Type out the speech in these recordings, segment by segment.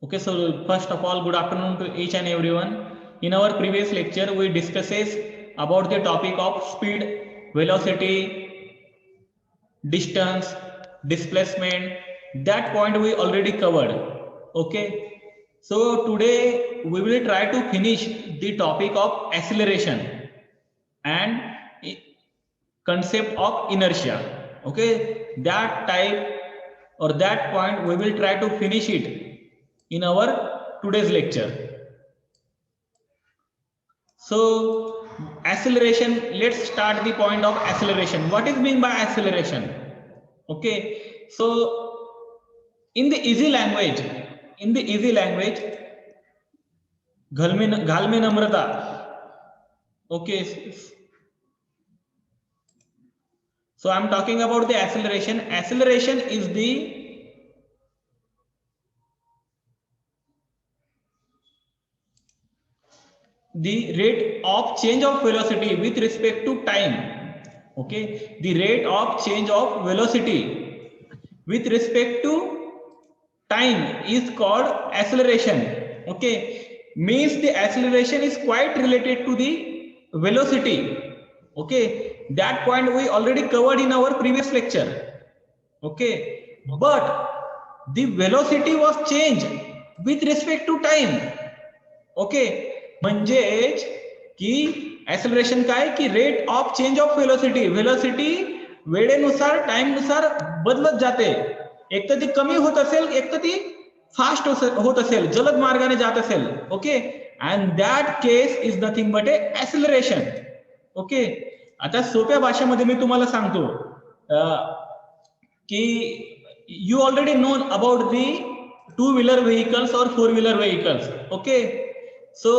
Okay, so first of all, good afternoon to each and everyone. In our previous lecture, we discusses about the topic of speed, velocity, distance, displacement. That point we already covered. Okay, so today we will try to finish the topic of acceleration and concept of inertia. Okay, that type or that point we will try to finish it in our today's lecture. So acceleration, let's start the point of acceleration. What is mean by acceleration? Okay, so in the easy language, घाल में नम्रता. Okay, so I'm talking about the acceleration. Acceleration is the rate of change of velocity with respect to time. Okay, the rate of change of velocity with respect to time is called acceleration. Okay, means the acceleration is quite related to the velocity. Okay, that point we already covered in our previous lecture. Okay, but the velocity was changed with respect to time. Okay, म्हणजेच की acceleration काय की rate of change of velocity, velocity वेळेनुसार टाइमनुसार बदलत जाते. एक तर ती कमी होत असेल, एक तर ती फास्ट होत असेल, जलद मार्गाने जात असेल. Okay, and that case is nothing but a acceleration. Okay, आता सोप्या भाषेमध्ये मी तुम्हाला सांगतो की you already know about the two wheeler vehicles और four wheeler vehicles. Okay, so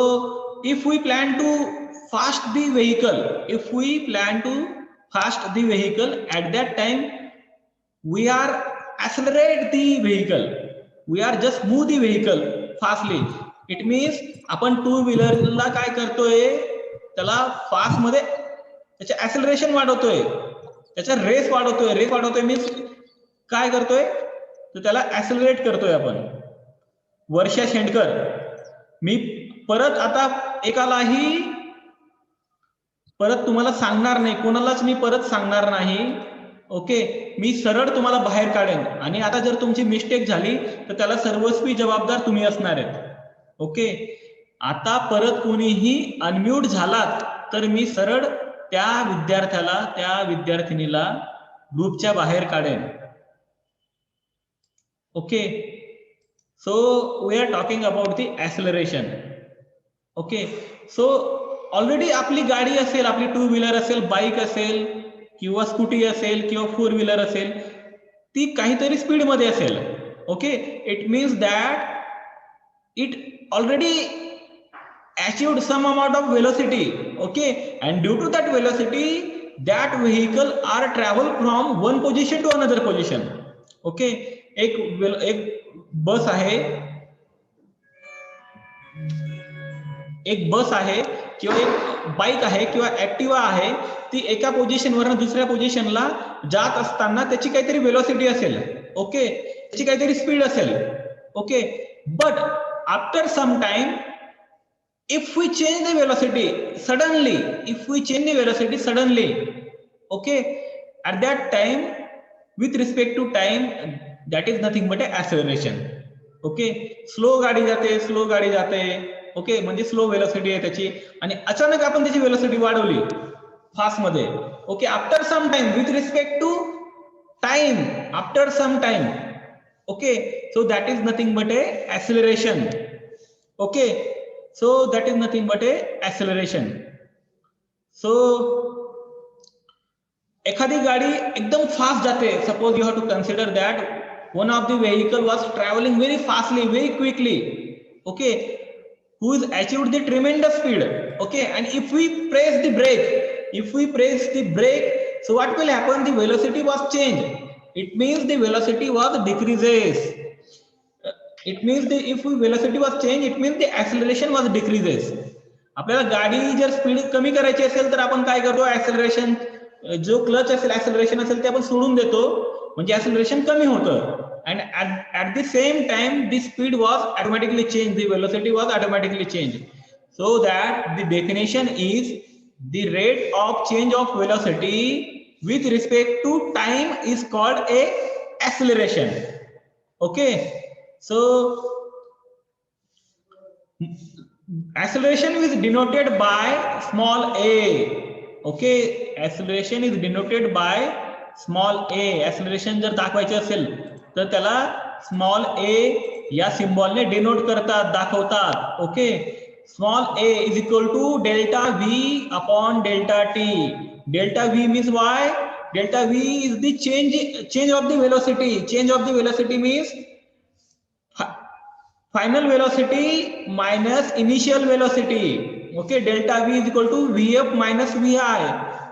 if we plan to fast the vehicle, at that time we are accelerate the vehicle, we are just move the vehicle fastly. It means आपण to व्हीलरला काय करतोय, त्याला fast मध्ये त्याचे acceleration वाढवतोय, त्याचा race वाढवतोय means काय करतोय, तर त्याला ऍक्सेलरेट करतोय आपण. वर्षा शेंडकर, मी परत आता एकालाही परत तुम्हाला सांगणार नाही, कोणालाच मी परत सांगणार नाही. ओके, मी सरळ तुम्हाला बाहेर काढेन आणि आता जर तुमची मिस्टेक झाली तर त्याला सर्वस्वी जबाबदार तुम्ही असणार आहेत. ओके, आता परत कोणीही अनम्यूट झालात तर मी सरळ त्या विद्यार्थ्याला, त्या विद्यार्थिनीला ग्रुपच्या बाहेर काढेन. Okay, so we are talking about the acceleration. Okay, so already आपली गाडी असेल, आपली टू व्हीलर असेल, बाईक असेल किंवा स्कूटी असेल किंवा फोर व्हीलर असेल, ती काहीतरी स्पीड मध्ये असेल. Okay, it means that it already achieved some amount of velocity. Okay, and due to that velocity that vehicle are travel from one position to another position. Okay, एक बस आहे, एक बस आहे किंवा एक बाईक आहे किंवा ऍक्टिवा आहे, ती एका पोझिशनवरून दुसऱ्या पोझिशनला जात असताना त्याची काहीतरी वेलोसिटी असेल. ओके, त्याची काहीतरी स्पीड असेल. Okay, but after some time if we change the velocity suddenly, okay, at that time with respect to time, that is nothing but a acceleration. Okay, slow गाडी जाते. ओके, म्हणजे slow velocity आहे त्याची आणि अचानक आपण त्याची वेलोसिटी वाढवली फास्ट मध्ये. Okay, after some time with respect to time, after some time. Okay, so that is nothing but a acceleration. Okay, so that is nothing but a acceleration. So एखादी गाडी एकदम फास्ट जाते. Suppose you have to consider that one of the vehicle was traveling very fastly, very quickly. Okay, who has achieved the tremendous speed. Okay, and if we press the brake, so what will happen? The velocity was changed. It means the velocity was decreases. It means if velocity was changed, it means the acceleration was decreases. आपल्याला गाडी जर speed कमी करायची असेल तर आपण काय करतो, ऍक्सेलरेशन, जो क्लच असेल, ऍक्सेलरेशन असेल ते आपण सोडून देतो, म्हणजे ऍक्सेलरेशन कमी होतं. and at the same time the speed was automatically changed, the velocity was automatically changed. So that the definition is the rate of change of velocity with respect to time is called a acceleration. Okay, so acceleration is denoted by small a. Okay, acceleration is denoted by small a. acceleration जर दाखवायचे असेल तर त्याला small a या सिम्बॉलने denote करतात, दाखवतात. Okay, small a is equal to delta v upon delta t. delta v means why? delta v is the change of the velocity. Change of the velocity means final velocity minus initial velocity. Okay, delta v is equal to vf minus vi.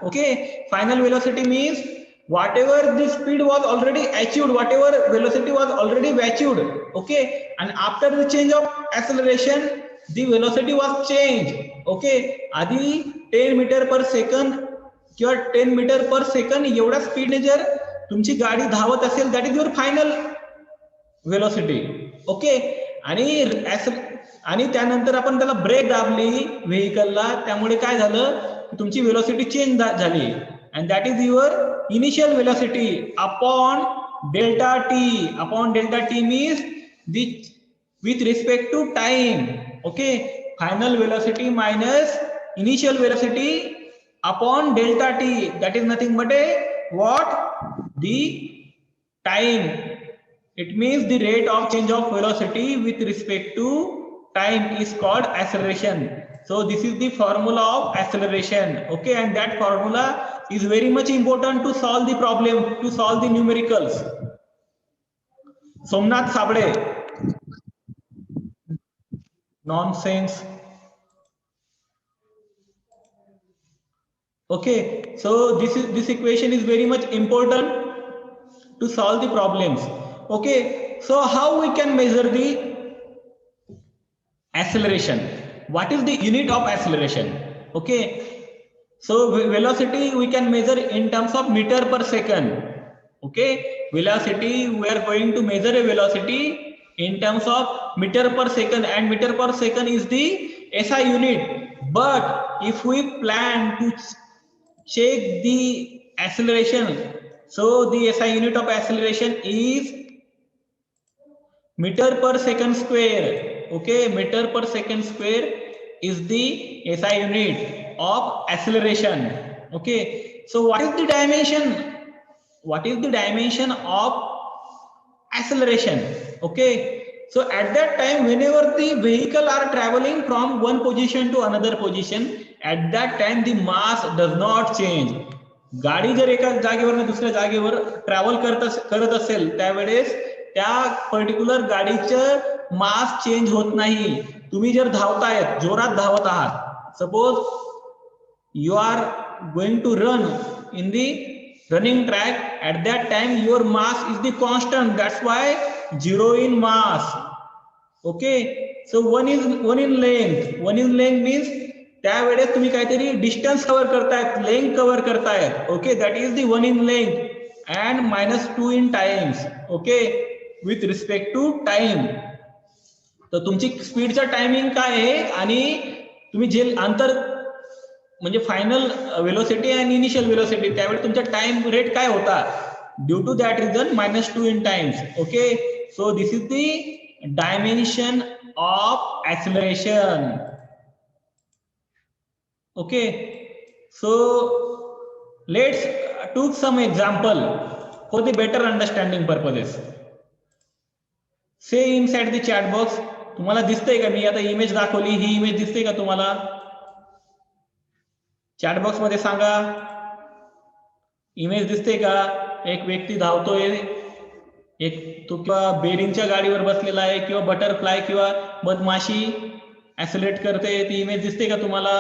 Okay, final velocity means whatever the speed was already achieved, whatever velocity was already achieved. Okay, and after the change of acceleration the velocity was changed. Okay, आधी 10 metre per second किंवा 10 metre per second एवढ्या स्पीडने जर तुमची गाडी धावत असेल, that is your final velocity. Okay, आणि त्यानंतर आपण त्याला ब्रेक दाबली व्हेकलला, त्यामुळे काय झालं, तुमची वेलोसिटी चेंज झाली, and that is your initial velocity upon delta T. Upon delta T means the with respect to time. Okay, final velocity minus initial velocity upon delta T, that is nothing but a what, the time. It means the rate of change of velocity with respect to time is called acceleration. So this is the formula of acceleration. Okay, and that formula is very much important to solve the problem, to solve the numericals. Somnath Sabde. Nonsense. Okay, so this equation is very much important to solve the problems. Okay, so how we can measure the acceleration? What is the unit of acceleration? Okay, so velocity we can measure in terms of meter per second. Okay, velocity, we are going to measure a velocity in terms of meter per second, and meter per second is the SI unit. But if we plan to check the acceleration, so the SI unit of acceleration is meter per second square. Okay, meter per second square is the SI unit of acceleration. Okay, so what is the dimension? What is the dimension of acceleration? Okay, so at that time whenever the vehicle are traveling from one position to another position, at that time the mass does not change. गाडी जर एका जागेवर दुसऱ्या जागेवर travel करत असेल त्यावेळेस त्या पर्टिक्युलर गाडीचं मास चेंज होत नाही. तुम्ही जर धावतायत, जोरात धावत आहात, suppose you are going to run in the running track, at that time your mass is the constant, that's why zero in mass. Okay, so one in length means त्यावेळेस तुम्ही काहीतरी डिस्टन्स कव्हर करतायत, length cover करतायत. Okay, that is the 1 in length and -2 in times. Okay, with respect to time. तर तुमची स्पीडचा timing काय आहे आणि तुम्ही जे अंतर म्हणजे फायनल वेलोसिटी आणि इनिशियल वेलोसिटी, त्यावेळी तुमचा टाइम रेट काय होता, due to that reason -2 in times. Okay, so this is the dimension of acceleration. Okay, so let's took some example for the better understanding purposes. Say inside the chat box, तुम्हाला दिसतंय का, मी आता image दाखवली, ही image दिसते का तुम्हाला? Chat box मध्ये सांगा, image दिसते का? एक व्यक्ती धावतोय, एक तो किंवा बेरिंगच्या गाडीवर बसलेला आहे, किंवा बटरफ्लाय किंवा मधमाशी ऍक्सिलरेट करते, ती इमेज दिसते का तुम्हाला?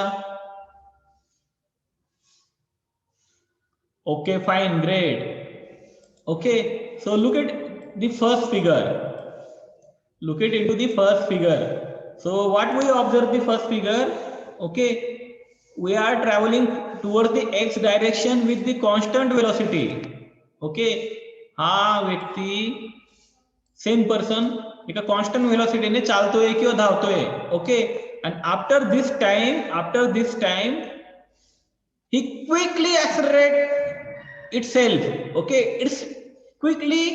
Okay, fine, great. Okay, so look at the first figure. Look at into the first figure. So what we observe the first figure? Okay, we are traveling towards the x direction with the constant velocity. Okay, हा व्यक्ती same person एका constant व्हेलॉसिटीने चालतोय किंवा धावतोय. Okay, and after this time he quickly accelerate itself. Okay, it's quickly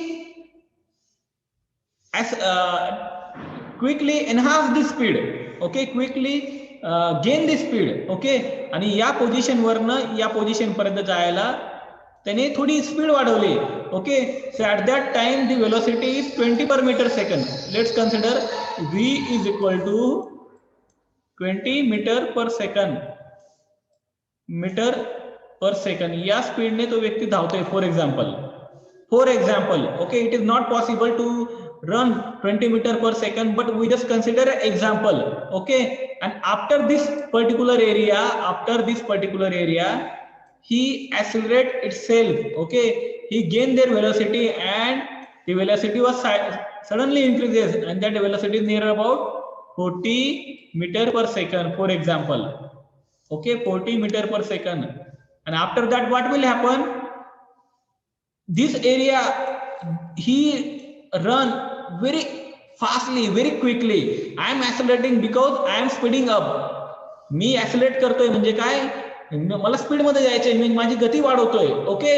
quickly enhance the speed. Okay, quickly gain the speed. Okay, आणि या position वरनं या पोझिशन पर्यंत जायला त्याने थोडी स्पीड वाढवली. Okay, so at that time the velocity is 20 per meter second. Let's consider v is equal to 20 meter per second. Meter per second या स्पीडने तो व्यक्ती धावतोय. For example, okay, it is not possible to run 20 meter per second, but we just consider an example. Okay, and after this particular area he accelerate itself. Okay, he gained their velocity and the velocity was suddenly increases, and that velocity is near about 40 meter per second, for example. Okay, 40 meter per second. And after that what will happen? This area he run very fastly, very quickly. I am accelerating because I am speeding up. मी ऍक्सिलरेट करतोय म्हणजे काय, मला speed मध्ये जायचंय, मी माझी गती वाढवतोय. Okay,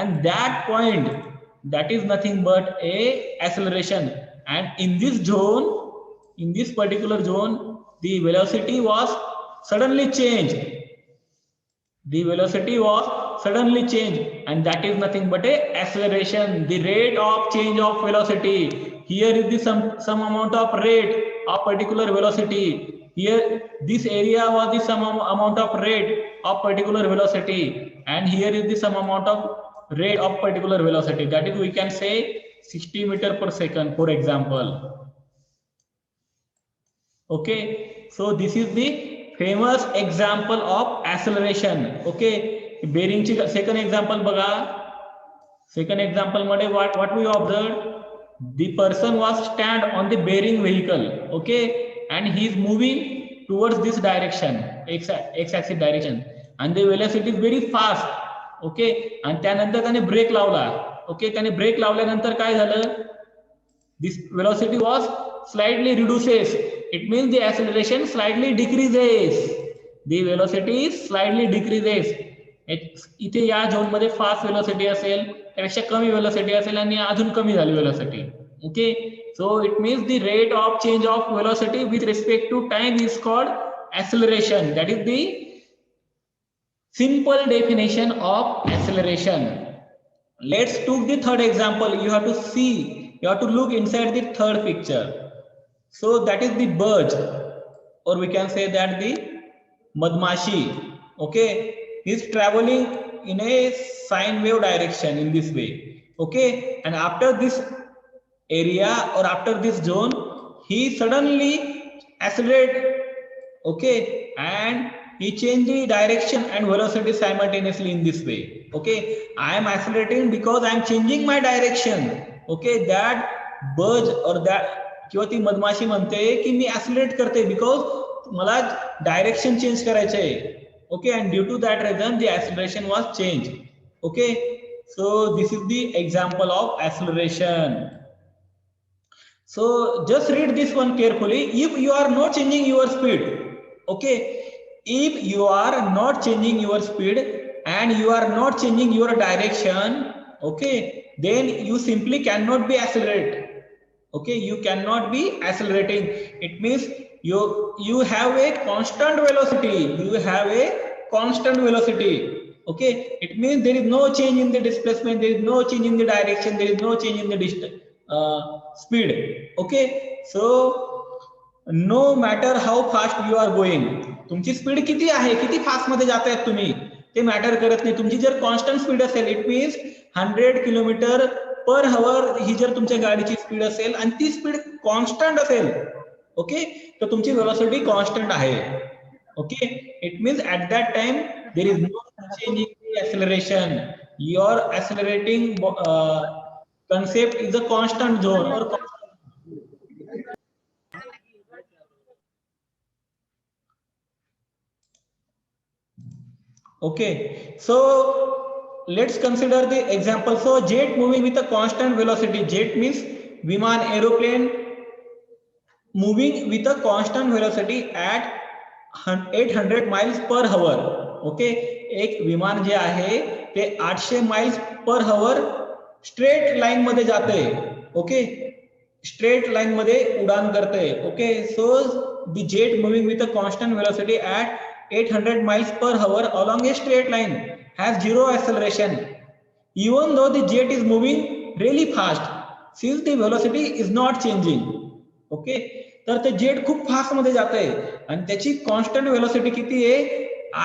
and that point, that is nothing but a acceleration. And in this particular zone, the velocity was suddenly changed. And that is nothing but a acceleration, the rate of change of velocity. Here is the some amount of rate of particular velocity. Here this area was the some amount of rate of particular velocity, and here is the some amount of rate of particular velocity. That is, we can say 60 meter per second, for example. Okay, so this is the famous example of acceleration. Okay, bearing ची second example बघा. Second example मध्ये what we observed, the person was stand on the bearing vehicle. Okay, and he is moving towards this direction, x-axis direction, and the velocity is very fast. Okay, आणि त्यानंतर त्याने break लावला. Okay, त्याने break लावल्यानंतर काय झालं, this velocity was slightly reduces. It means the acceleration slightly decreases. The velocity slightly decreases. इथे या झोन मध्ये फास्ट वेलोसिटी असेल, त्यापेक्षा कमी वेलोसिटी असेल, आणि अजून कमी झाली velocity. Okay, so it means the rate of change of velocity with respect to time is called acceleration. That is the simple definition of acceleration. Let's take the third example. You have to look inside the third picture. So that is the bird, or we can say that the madmashi. Okay, he is traveling in a sine wave direction in this way. Okay, and after this area or after this zone, he suddenly accelerate. Okay, and he changed the direction and velocity simultaneously in this way. Okay, I am accelerating because I am changing my direction. Okay, that bird or that किंवा ती मधमाशी म्हणते की मी ऍक्सिलरेट करते because मला direction change करायचंय. Okay, and due to that reason the acceleration was change. Okay, so this is the example of acceleration. So just read this one carefully. If you are not changing your speed, okay, if you are not changing your speed and you are not changing your direction, okay, then you simply cannot be accelerate. Okay, you cannot be accelerating. It means you have a constant velocity. Okay, it means there is no change in the displacement, there is no change in the direction, there is no change in the distance. Speed. Okay, so no matter how fast you are going, तुमची speed किती आहे, किती fast मध्ये जातायत तुम्ही, ते matter करत नाही. तुमची जर कॉन्स्टंट स्पीड असेल, it means 100 kilometer per hour ही जर तुमच्या गाडीची स्पीड असेल आणि ती स्पीड कॉन्स्टंट असेल, ओके, तर तुमची वेलोसिटी कॉन्स्टंट आहे. Okay, it means at that time there is no change in the acceleration. Your accelerating concept is a constant zone or okay, so let's consider the example. So jet moving with a constant velocity. Jet means विमान aeroplane moving with a constant velocity at 800 miles per hour. Okay, एक विमान जे आहे ते 800 miles per हवर straight line मध्ये जाते. Okay, straight line मध्ये उडान करते. Okay, so the jet moving with a constant velocity at 800 miles per hour along a straight line has zero acceleration even though the jet is moving really fast since the velocity is not changing. Okay, तर ते jet खूप fast मध्ये जात आहे आणि त्याची constant velocity किती आहे?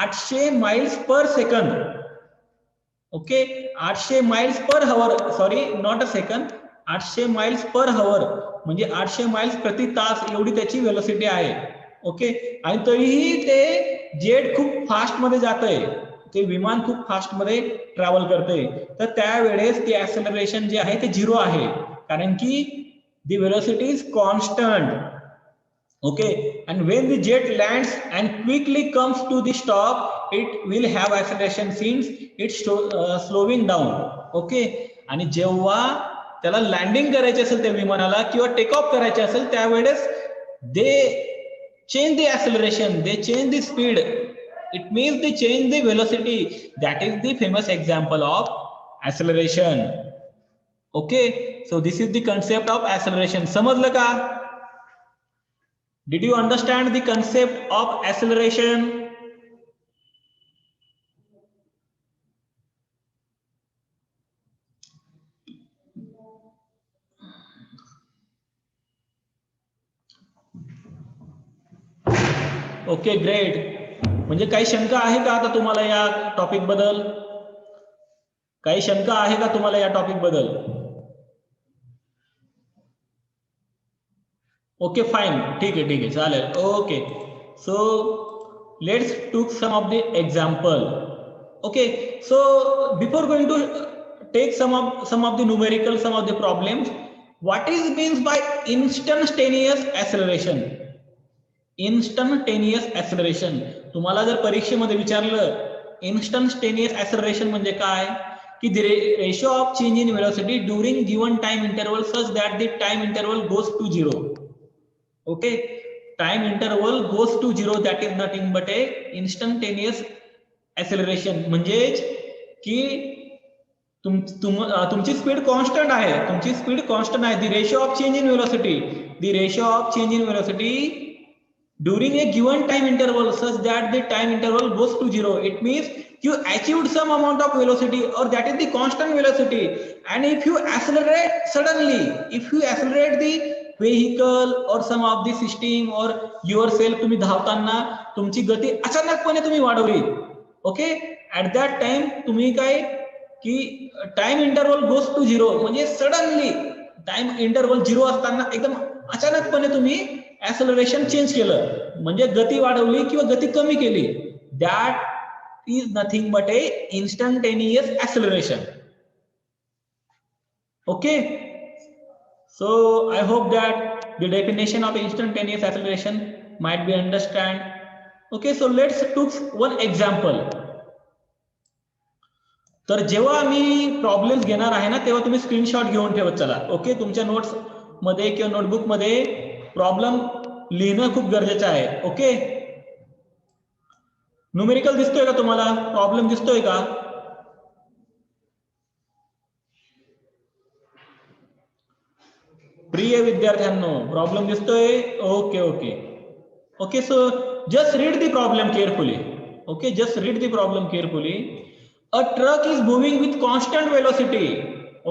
800 miles per second. Okay, 800 miles per hour, sorry not a second, 800 miles per hour म्हणजे 800 माइल्स प्रति तास एवढी त्याची व्हेलोसिटी आहे. ओके, आणि तरीही ते जेट खूप फास्ट मध्ये जात आहे, ते विमान खूप फास्ट मध्ये ट्रॅव्हल करते. तर त्यावेळेस ते ऍक्सेलरेशन जे आहे ते 0 आहे, कारण की the velocity is constant. Okay, and when the jet lands and quickly comes to the stop, it will have acceleration since it's slowing down. Okay, आणि जेव्हा त्याला लँडिंग करायची असेल त्या विमानाला किंवा टेक ऑफ करायचे असेल त्यावेळेस they change the acceleration, they change the speed. It means they change the velocity. That is the famous example of acceleration. Okay, so this is the concept of acceleration. समजलं का? Did you understand the concept of acceleration? Okay, great. म्हणजे काही शंका आहे का आता तुम्हाला या टॉपिक बद्दल? काही शंका आहे का तुम्हाला या टॉपिक बद्दल? ओके, फाइन, ठीक आहे चालेल. Okay, so let's took some of the example. Okay, so before going to take some of the numerical, some of the problems, what is means by instantaneous acceleration? Instantaneous acceleration, तुम्हाला जर परीक्षेमध्ये विचारलं instantaneous acceleration म्हणजे काय, की the ratio of change in velocity during given time interval such that the time interval goes to 0. Okay, time interval goes to 0, that is nothing but a instantaneous acceleration. म्हणजे की तुमची speed constant आहे, तुमची speed constant आहे. The ratio of change in velocity, the ratio of change in velocity during a given time interval such that the time interval goes to 0. It means you achieved some amount of velocity or that is the constant velocity, and if you accelerate suddenly, if you accelerate the vehicle or some of the system or yourself, तुम्ही धावताना तुमची गती अचानकपणे तुम्ही वाढवली. Okay, at that time तुम्ही काय की टाइम इंटरवल गोस टू 0, म्हणजे सडनली टाइम इंटरवल 0 असताना एकदम अचानकपणे तुम्ही ऍक्सेलरेशन चेंज केलं, म्हणजे गती वाढवली किंवा गती कमी केली. That is nothing but A instantaneous acceleration. Okay, so I hope that the definition of instantaneous acceleration might be understand. Okay, so let's took one example. तर जेव्हा मी प्रॉब्लेम्स घेणार आहे ना तेव्हा तुम्ही स्क्रीनशॉट घेऊन ठेवत चला. ओके, तुमच्या नोट्स मध्ये किंवा नोटबुक मध्ये प्रॉब्लेम लिहिणं खूप गरजेचं आहे. ओके, न्यूमेरिकल दिसतोय का तुम्हाला? प्रॉब्लेम दिसतोय का? प्रिय विद्यार्थ्यांनो, प्रॉब्लेम दिसतोय? Okay okay okay, so just read the problem carefully. Okay, just read the problem carefully. A truck is moving with constant velocity.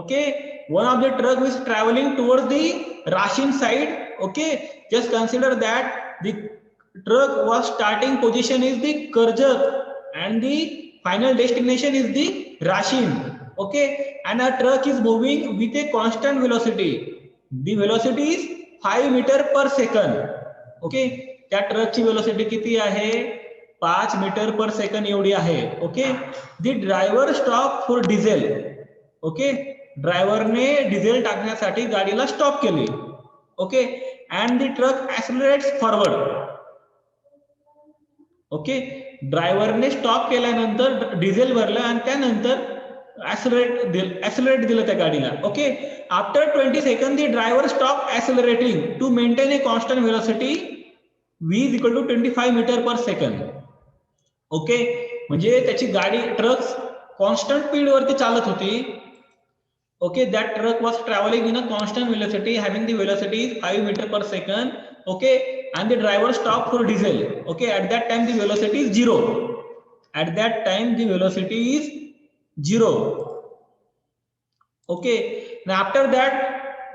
Okay, one of the truck is traveling towards the Rashin side. Okay, just consider that the truck was starting position is the Karjat and the final destination is the Rashin. Okay, and a truck is moving with a constant velocity. The velocity is 5 meter per second. Okay, त्या ट्रकची velocity किती आहे? 5 metre per second एवढी आहे. Okay, the driver stop for diesel. Okay, ड्रायव्हरने diesel टाकण्यासाठी गाडीला stop केली. Okay, and the truck accelerates forward. Okay, ड्रायव्हरने स्टॉप केल्यानंतर डिझेल भरलं आणि त्यानंतर accelerate दिलं त्या गाडीला. Okay, after 20 second the driver stop accelerating to maintain a constant velocity v is equal to 25 meter per second. Okay, म्हणजे त्याची गाडी ट्रक कॉन्स्टंट स्पीड वरती चालत होती. Okay, that truck was traveling in a constant velocity having the velocity is 5 meter per second. Okay, and the driver stopped for diesel. Okay, at that time the velocity is 0. At that time the velocity is 0. Okay, and after that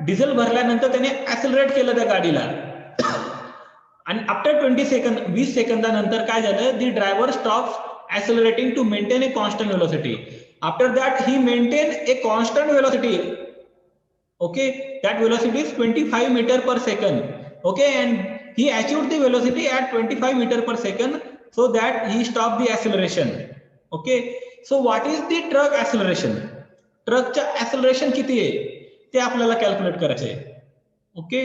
diesel भरल्यानंतर त्याने accelerate केलं त्या गाडीला. आणि after 20 second 20 सेकंदानंतर काय झालं, the driver stops accelerating to maintain a constant velocity. After that he maintained a constant velocity. Okay, that velocity is 25 meter per second. Okay, and he achieved the velocity at 25 meter per second, so that he stopped the acceleration. Okay, so what is the truck acceleration? ट्रकचा acceleration किती आहे ते आपल्याला calculate करायचे आहे. Okay,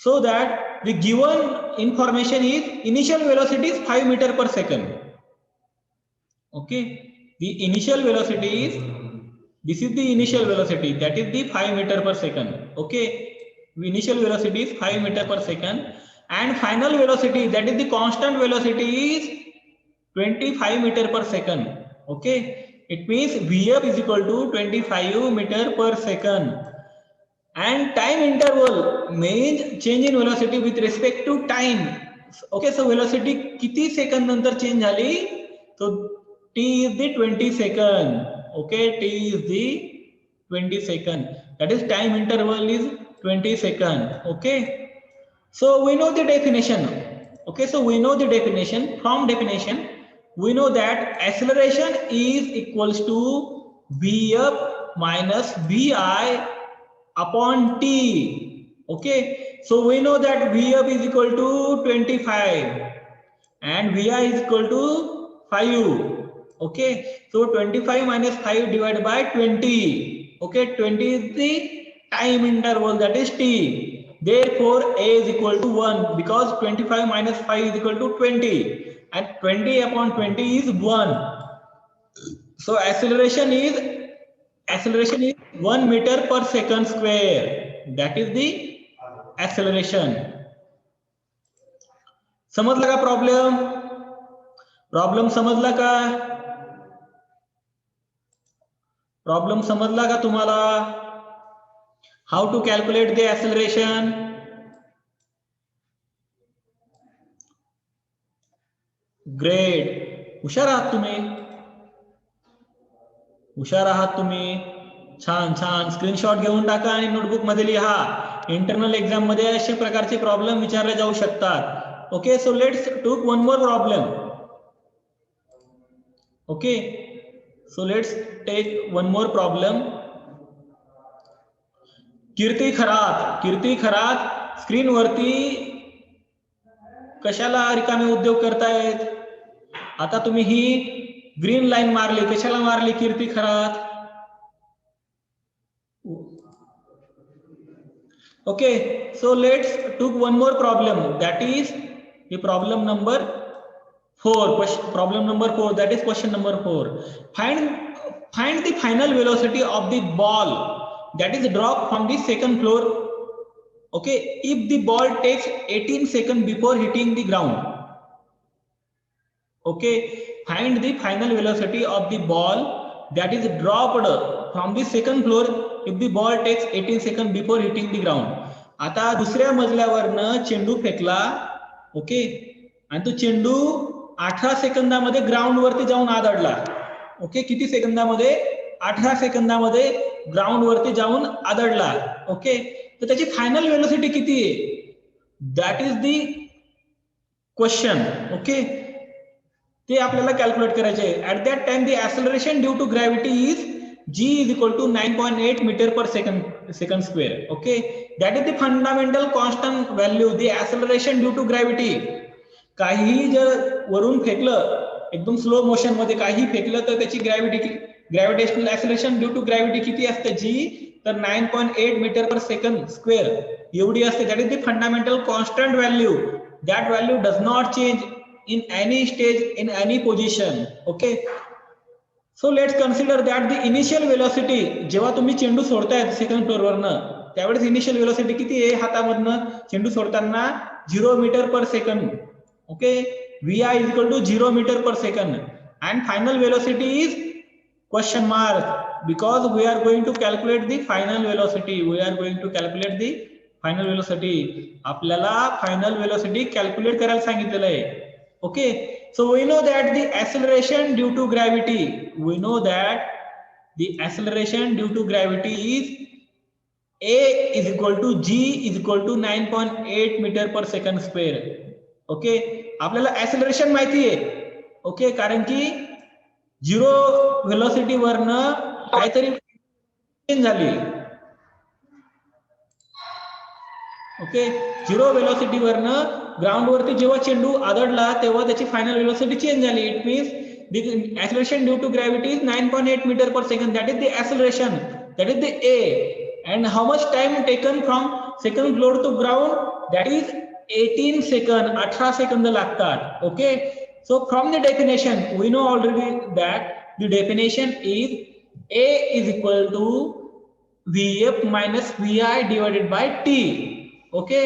so that the given information is initial velocity is 5 meter per second. Okay, the initial velocity is, this is the initial velocity, that is the 5 meter per second. Okay, initial velocity is 5 meter per second, and final velocity, that is the constant velocity, is 25 meter per second. Okay, it means vf is equal to 25 meter per second, and time interval means change in velocity with respect to time. Okay, so velocity किती second नंतर change झाली, so t is the 20 second. Okay, t is the 20 second, that is time interval is 20 second. Okay, so we know the definition. Okay, so we know the definition. From definition we know that acceleration is equals to vf minus vi upon t. Okay, so we know that vf is equal to 25 and vi is equal to 5. Okay, so 25 minus 5 divided by 20. Okay, 20 is the time interval, that is t. Therefore a is equal to 1, because 25 minus 5 is equal to 20, and 20 upon 20 is 1. So acceleration is 1 meter per second square. That is the acceleration. समजला का problem समजला का? Problem समजला का तुम्हाला? How to calculate the acceleration? Great, हुशार आहात तुम्ही, हुशार आहात तुम्ही. छान छान, स्क्रीनशॉट घेऊन टाका आणि नोटबुक मध्ये लिहा. इंटरनल एग्जाम मध्ये अशा प्रकारचे प्रॉब्लेम विचारले जाऊ शकतात. ओके, सो लेट्स टूक one more problem. Okay, so let's take one more problem. Kirti Kharat screen वरती कशाला रिकामे उद्योग करतायत? आता तुम्ही ही ग्रीन लाईन मारली, कशाला मारली Kirti Kharat? Okay, so let's took one more problem, that is the problem number 4. Problem number 4, that is question number 4. Find the final velocity of the ball that is dropped from the second floor. Okay, if the ball takes 18 seconds before hitting the ground. Okay, find the final velocity of the ball that is dropped from the second floor if the ball takes 18 seconds before hitting the ground. आता दुसऱ्या मजल्यावरनं चेंडू फेकला. Okay, आणि तो चेंडू 18 सेकंदामध्ये ground वरती जाऊन आदळला. Okay, किती सेकंदामध्ये? 18 सेकंदामध्ये ग्राउंड वरती जाऊन आदळला. ओके, तर त्याची फायनल वेलोसिटी किती आहे? That is the question. Okay, ते आपल्याला कॅल्क्युलेट करायचे आहे. At that time the acceleration due to gravity is g is equal to 9.8 meter per second square. Okay, that is the fundamental constant value, the acceleration due to gravity. काही जर वरून फेकलं एकदम slow motion मध्ये काही फेकलं तर त्याची gravitational acceleration due to gravity किती असते? जी तर 9.8 मीटर पर सेकंड स्क्वेअर एवढी असते. That is the fundamental constant value. That value does not change in any stage, in any position. Okay, so let's consider that the initial velocity, जेव्हा तुम्ही चेंडू सोडताय second फ्लोअरवरनं, त्यावेळेस initial velocity किती आहे हातामधनं चेंडू सोडताना 0 metre per second. Okay, VI is equal to 0 meter per second and final velocity is question mark, because we are going to calculate the final velocity. We are going to calculate the final velocity. आपल्याला final velocity calculate करायला सांगितलेलं आहे. Okay, so we know that the acceleration due to gravity, we know that the acceleration due to gravity is A is equal to G is equal to 9.8 meter per second square. Okay, आपल्याला acceleration माहिती आहे. Okay, कारण की 0 velocity वरनं काहीतरी change झाली. Okay, 0 velocity वरनं ground वरती जेव्हा चेंडू आदळला तेव्हा त्याची फायनल व्हेलॉसिटी चेंज झाली. It means the acceleration due to gravity is 9.8 meter per second. That is the acceleration, that is the A. and how much time taken from second floor to ground? That is 18 second, 18 second लागतात. Okay, so from the definition we know already that the definition is A is equal to Vf minus Vi divided by T. Okay,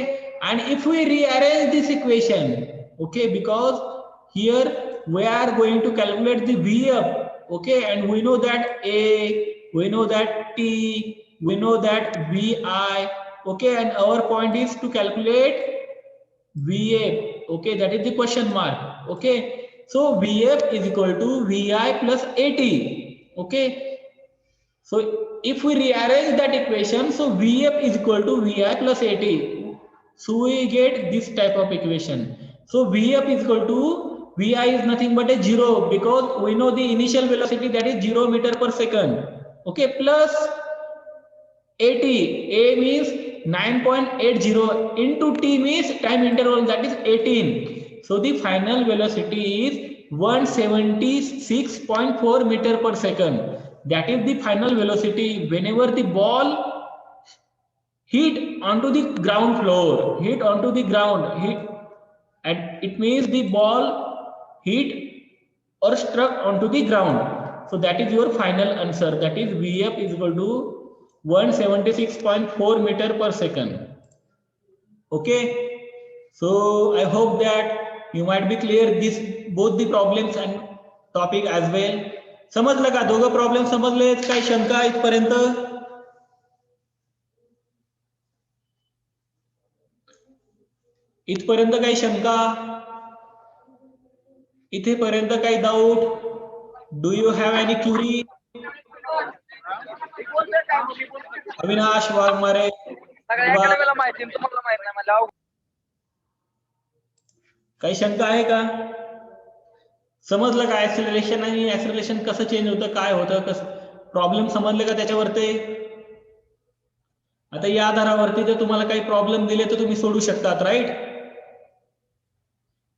and if we rearrange this equation, okay, because here we are going to calculate the Vf, okay, and we know that A, we know that T, we know that Vi, okay, and our point is to calculate Vf. Okay, that is the question mark. Okay, so Vf is equal to Vi plus At. Okay, so if we rearrange that equation, so Vf is equal to Vi plus At, so we get this type of equation. So Vf is equal to Vi is nothing but a 0, because we know the initial velocity, that is 0 meter per second. Okay, plus At, A means 9.80 into T means time interval, that is 18. So the final velocity is 176.4 meter per second. That is the final velocity whenever the ball hit onto the ground floor, hit onto the ground, hit, and it means the ball hit or struck onto the ground. So that is your final answer, that is Vf is equal to 176.4 meter per second. Okay, so I hope that you might be clear this both the problems and topic as well. समजलं का? दोघं problem समजले? काही शंका इथपर्यंत? इथपर्यंत काही शंका? इथेपर्यंत काही doubt? Do you have any query? Avinash Waghmare, काही शंका आहे का? समजलं का ऍक्सेलरेशन आणि ऍक्सेलरेशन कसं चेंज होतं, काय होतं, कसं प्रॉब्लेम समजले का त्याच्यावरती? आता या आधारावरती जर तुम्हाला काही प्रॉब्लेम दिले तर तुम्ही सोडू शकतात, राईट?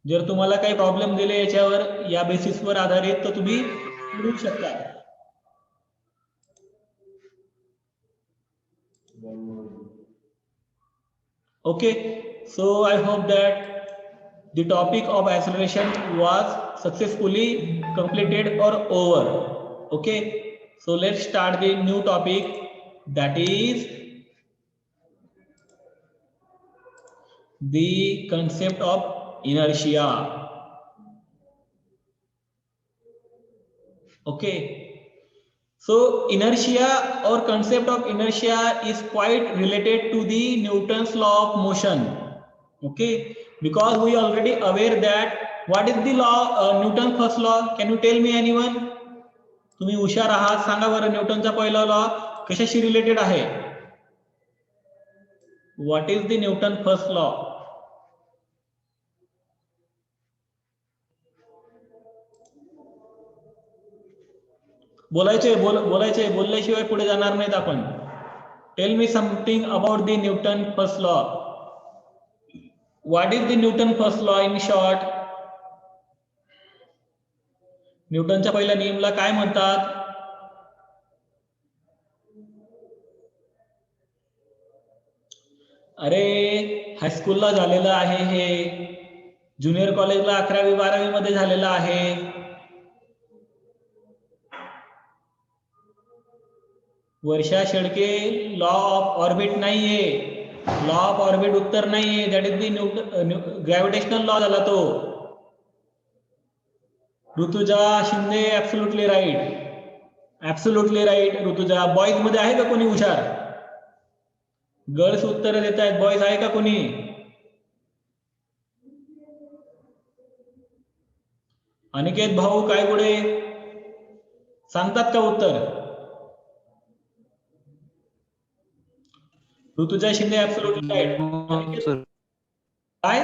जर तुम्हाला काही प्रॉब्लेम दिले याच्यावर, या बेसिसवर आधारित, तर तुम्ही सोडू शकता. Okay, so I hope that the topic of acceleration was successfully completed or over. Okay, so let's start the new topic, that is the concept of inertia. Okay, so inertia or concept of inertia is quite related to the Newton's law of motion. Okay, because we already aware that what is the law, Newton's first law? Can you tell me anyone? तुम्ही हुशार आहात, सांगा बरं न्यूटनचा पहिला law कशाशी related आहे? What is the Newton first law? बोलायचे, बोलल्याशिवाय पुढे जाणार नाहीत आपण. Tell me something about the Newton first law. What is the Newton first law in short? न्यूटनच्या पहिल्या नियमला काय म्हणतात? अरे हायस्कूलला झालेलं आहे हे, ज्युनियर कॉलेजला 11वी 12वी मध्ये झालेलं आहे. Varsha Shelke, law of orbit नाहीये, लॉ ऑफ ऑर्बिट उत्तर नाहीये, that is the gravitational law झाला तो. Rutuja Shinde, absolutely right, absolutely right Rutuja. Boys मध्ये आहे का कोणी हुशार? गर्ल्स उत्तर देत आहेत, बॉईज आहे का कोणी? अनिकेत भाऊ काय पुढे सांगतात का उत्तर? Rutuja Shinde absolutely right. काय?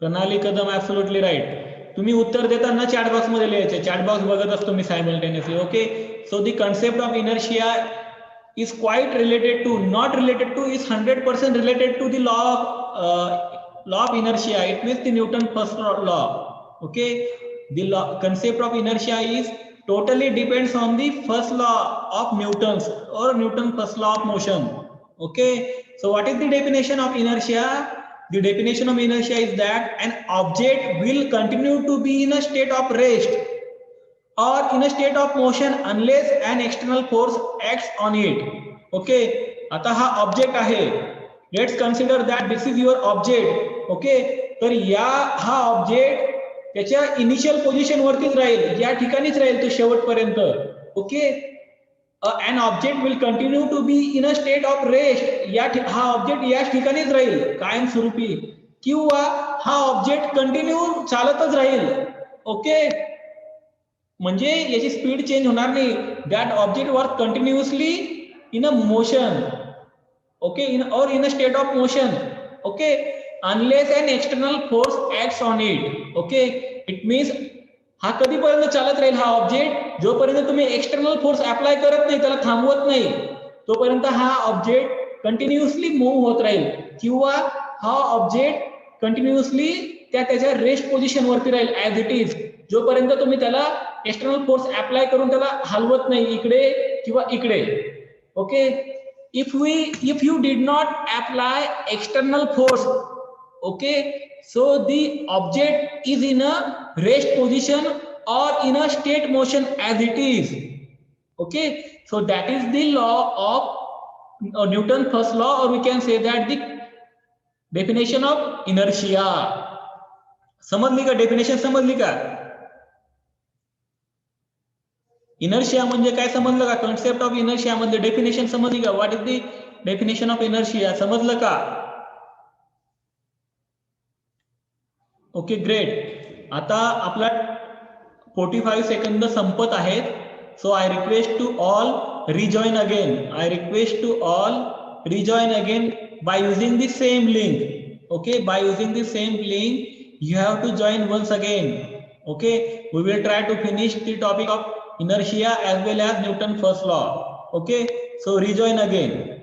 प्रणाली कदम ऍब्सोल्युटली राईट. तुम्ही उत्तर देताना चॅट बॉक्स मध्ये लिहायचे, चॅट बॉक्स बघत असतो मी simultaneously. Okay, so the concept of inertia is quite related to, not related to, is 100% related to the law of inertia. It means the Newton's first law. Okay, the concept of inertia is totally depends on the first law of Newton's or Newton's first law of motion. Okay, so what is the definition of inertia? The definition of inertia is that an object will continue to be in a state of rest or in a state of motion unless an external force acts on it. Okay, आता हा object आहे, let's consider that this is your object. Okay, तर हा object त्याच्या initial position वरतीच राहील, या ठिकाणीच राहील तो शेवटपर्यंत. Okay, an object will continue to be in a state of rest. हा ऑब्जेक्ट याच ठिकाणीच राहील कायमस्वरूपी, किंवा हा ऑब्जेक्ट कंटिन्यू चालतच राहील. ओके, म्हणजे याची स्पीड चेंज होणार नाही. That object work continuously in a motion. Okay, in a state of motion. Okay, unless an external force acts on it. Okay, it means हा कधीपर्यंत चालत राहील हा ऑब्जेक्ट, जोपर्यंत तुम्ही एक्सटर्नल फोर्स अप्लाय करत नाही, त्याला थांबवत नाही, तोपर्यंत हा ऑब्जेक्ट कंटिन्युअसली मूव्ह होत राहील, किंवा हा ऑब्जेक्ट कंटिन्युअसली त्याच्या रेस्ट पोझिशन वरती राहील ऍज इट इज, जोपर्यंत तुम्ही त्याला एक्सटर्नल फोर्स अप्लाय करून त्याला हलवत नाही इकडे किंवा इकडे. Okay, if you did not apply external force, okay, so the object is in a rest position or in a state motion as it is. Okay, so that is the law of Newton's first law, or we can say that the definition of inertia. समजली का definition? समजली का? Inertia म्हणजे काय समजलं का? Concept of inertia मध्ये definition समजली का? What is the definition of inertia? समजलं का? Okay, great. आता आपला 45 सेकंद संपत आहेत. So I request to all rejoin again. I request to all rejoin again by using the same link. Okay, by using the same link you have to join once again. Okay, we will try to finish the topic of inertia as well as Newton's first law. Okay, so rejoin again.